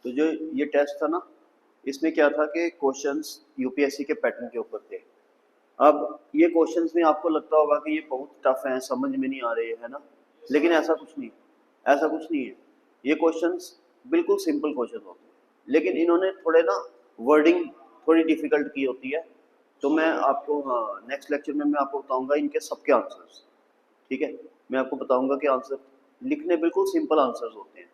तो जो ये टेस्ट था ना, इसमें क्या था कि क्वेश्चंस यूपीएससी के पैटर्न के ऊपर थे। अब ये क्वेश्चंस में आपको लगता होगा कि ये बहुत टफ हैं, समझ में नहीं आ रहे, है ना? लेकिन ऐसा कुछ नहीं, ऐसा कुछ नहीं है। ये क्वेश्चंस बिल्कुल सिंपल क्वेश्चन होते हैं, लेकिन इन्होंने थोड़े ना वर्डिंग थोड़ी डिफिकल्ट की होती है। तो मैं आपको, हाँ, नेक्स्ट लेक्चर में मैं आपको बताऊंगा इनके सबके आंसर्स। ठीक है, मैं आपको बताऊंगा कि आंसर लिखने बिल्कुल सिंपल आंसर्स होते हैं,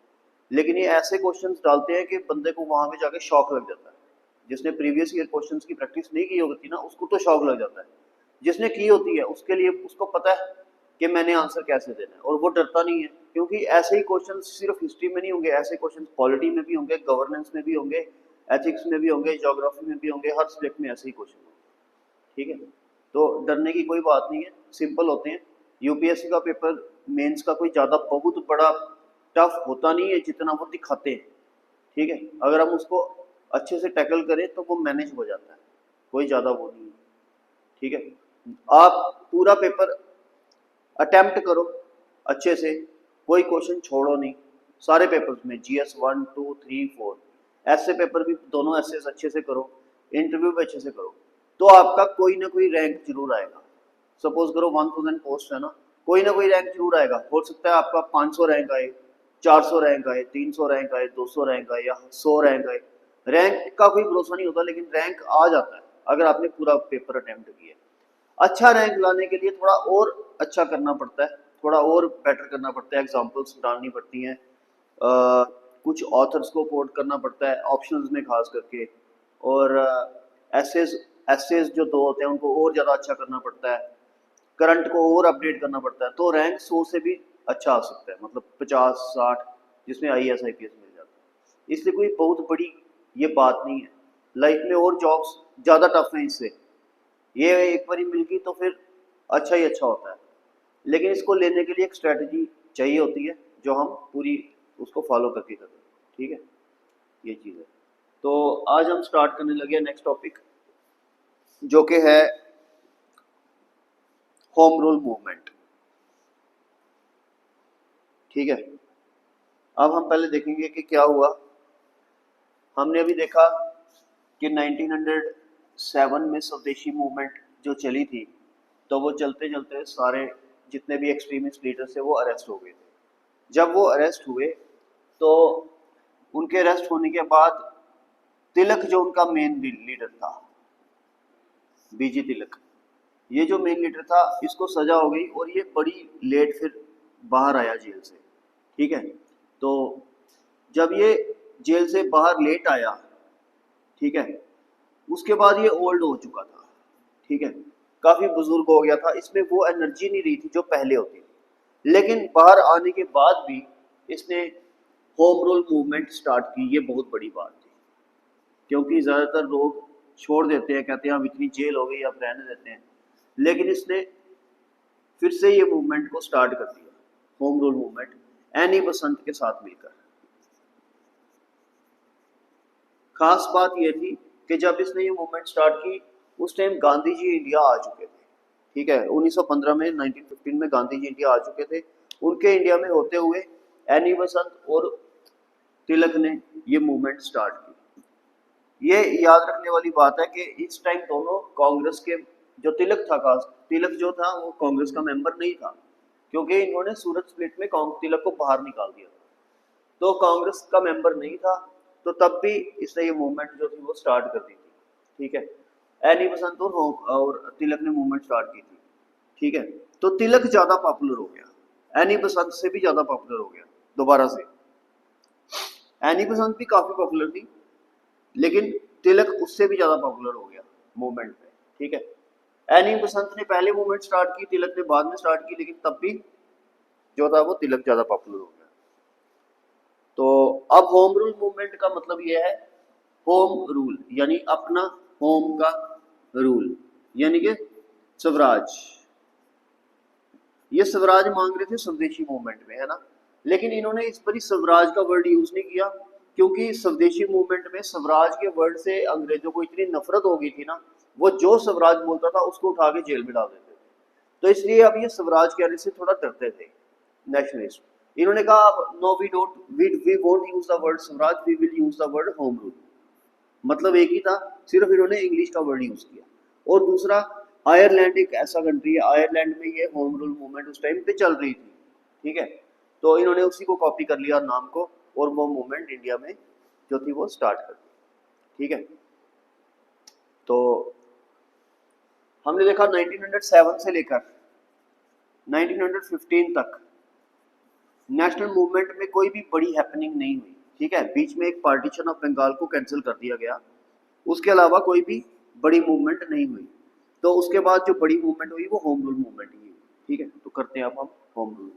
लेकिन ये ऐसे क्वेश्चंस डालते हैं कि बंदे को वहां पे जाके शॉक लग जाता है। जिसने प्रीवियस ईयर क्वेश्चंस की प्रैक्टिस नहीं की होती ना, उसको तो शॉक लग जाता है। जिसने की होती है उसके लिए, उसको पता है कि मैंने आंसर कैसे देना है, और वो डरता नहीं है, क्योंकि ऐसे ही क्वेश्चन सिर्फ हिस्ट्री में नहीं होंगे, ऐसे क्वेश्चन पॉलिटी में भी होंगे, गवर्नेंस में भी होंगे, एथिक्स में भी होंगे, ज्योग्राफी में भी होंगे, हर सब्जेक्ट में ऐसे ही क्वेश्चन होंगे। ठीक है, तो डरने की कोई बात नहीं है, सिंपल होते हैं। यूपीएससी का पेपर मेंस का कोई ज़्यादा बहुत बड़ा टफ होता नहीं है जितना वो दिखाते हैं। ठीक है, अगर हम उसको अच्छे से टैकल करें तो वो मैनेज हो जाता है, कोई ज़्यादा वो नहीं है। ठीक है, आप पूरा पेपर अटेम्प्ट करो अच्छे से, कोई क्वेश्चन छोड़ो नहीं। सारे पेपर्स में जीएस 1 2 3 4, ऐसे पेपर भी दोनों ऐसे अच्छे से करो, इंटरव्यू भी अच्छे से करो, तो आपका कोई ना कोई रैंक जरूर आएगा। सपोज करो 1000 पोस्ट है ना, कोई ना कोई रैंक जरूर आएगा। हो सकता है आपका 500 रैंक आए, 400 रैंक आए, 300 रैंक आए, 200 रैंक आए, या 100 रैंक आए। रैंक का कोई भरोसा नहीं होता, लेकिन रैंक आ जाता है अगर आपने पूरा पेपर अटेम्प्ट किया। अच्छा रैंक लाने के लिए थोड़ा और अच्छा करना पड़ता है, थोड़ा और बेटर करना पड़ता है, एग्जाम्पल्स डालनी पड़ती हैं, कुछ ऑथर्स को कोट करना पड़ता है ऑप्शंस में खास करके, और एसेज एसेज जो दो होते हैं उनको और ज़्यादा अच्छा करना पड़ता है, करंट को और अपडेट करना पड़ता है। तो रैंक 100 से भी अच्छा आ सकता है, मतलब 50 60, जिसमें IAS IPS मिल जाता है। इसलिए कोई बहुत बड़ी ये बात नहीं है। लाइफ में और जॉब्स ज़्यादा टफ हैं इससे, ये एक बारी मिल गई तो फिर अच्छा ही अच्छा होता है। लेकिन इसको लेने के लिए एक स्ट्रेटजी चाहिए होती है, जो हम पूरी उसको फॉलो करके करते हैं। ठीक है, ये चीज़ है। तो आज हम स्टार्ट करने लगे नेक्स्ट टॉपिक, जो कि है होम रूल मूवमेंट। ठीक है, अब हम पहले देखेंगे कि क्या हुआ। हमने अभी देखा कि 1907 में स्वदेशी मूवमेंट जो चली थी, तो वो चलते चलते सारे जितने भी एक्सट्रीमिस्ट लीडर थे वो अरेस्ट हो गए थे। जब वो अरेस्ट हुए तो उनके अरेस्ट होने के बाद तिलक जो उनका मेन लीडर था, बीजी तिलक, ये जो मेन लीडर था, इसको सजा हो गई और ये बड़ी लेट फिर बाहर आया जेल से। ठीक है, तो जब ये जेल से बाहर लेट आया, ठीक है, उसके बाद ये ओल्ड हो चुका था। ठीक है, काफी बुजुर्ग हो गया था, इसमें वो एनर्जी नहीं रही थी जो पहले होती थी। लेकिन बाहर आने के बाद भी इसने होम रूल मूवमेंट स्टार्ट की। ये बहुत बड़ी बात थी, क्योंकि ज्यादातर लोग छोड़ देते हैं, कहते हैं अब इतनी जेल हो गई अब रहने देते हैं। लेकिन इसने फिर से ये मूवमेंट को स्टार्ट कर दिया, होम रूल मूवमेंट, एनी बसंत के साथ मिलकर। खास बात यह थी कि जब इसने ये मूवमेंट स्टार्ट की, उस टाइम गांधी जी इंडिया आ चुके थे। ठीक है, 1915 में, 1915 में गांधी जी इंडिया आ चुके थे। उनके इंडिया में होते हुए एनी बसंत और तिलक ने ये मूवमेंट स्टार्ट की। ये याद रखने वाली बात है कि इस टाइम दोनों कांग्रेस के, जो तिलक था, खास तिलक जो था वो कांग्रेस का मेंबर नहीं था, क्योंकि इन्होंने सूरत स्प्लिट में तिलक को बाहर निकाल दिया था, तो कांग्रेस का मेंबर नहीं था। तो तब भी इसने ये मूवमेंट जो थी वो स्टार्ट कर दी थी। ठीक है, एनी बसंत और तिलक ने मूवमेंट स्टार्ट की थी। ठीक है, तो तिलक ज्यादा पॉपुलर हो गया, एनी बसंत से भी ज्यादा पॉपुलर हो गया दोबारा से। एनी बसंत भी काफी पॉपुलर थी, लेकिन तिलक उससे भी ज्यादा पॉपुलर हो गया मूवमेंट में। ठीक है, एनी बसंत ने पहले मूवमेंट स्टार्ट की, तिलक ने बाद में स्टार्ट की, लेकिन तब भी जो था वो तिलक ज्यादा पॉपुलर हो गया। तो अब होम रूल मूवमेंट का मतलब यह है, होम रूल यानी अपना होम का रूल, यानी कि स्वराज। ये स्वराज मांग रहे थे स्वदेशी मूवमेंट में, है ना, लेकिन इन्होंने इस पर स्वराज का वर्ड यूज नहीं किया, क्योंकि स्वदेशी मूवमेंट में स्वराज के वर्ड से अंग्रेजों को इतनी नफरत हो गई थी ना, वो जो स्वराज बोलता था उसको उठा के जेल में डाल देते थे। तो इसलिए अब ये स्वराज कहने से थोड़ा डरते थे नेशनलिस्ट। इन्होंने कहा no we don't we won't use the word swaraj, we will use the word home rule. मतलब एक ही था, सिर्फ इन्होंने इंग्लिश का वर्ड यूज किया। और दूसरा, आयरलैंड एक ऐसा कंट्री है, आयरलैंड में ये होम रूल मूवमेंट उस टाइम पे चल रही थी, ठीक है। तो इन्होंने उसी को कॉपी कर लिया नाम को, और वो मूवमेंट इंडिया में जो थी वो स्टार्ट कर दी, ठीक है। तो हमने देखा 1907 से लेकर 1915 तक नेशनल मूवमेंट में कोई भी बड़ी हैपनिंग नहीं हुई, ठीक है। बीच में एक पार्टीशन ऑफ बंगाल को कैंसिल कर दिया गया, उसके अलावा कोई भी बड़ी मूवमेंट नहीं हुई। तो उसके बाद जो बड़ी मूवमेंट हुई वो होम रूल मूवमेंट ही हुई, ठीक है। तो करते हैं अब हम होम रूल।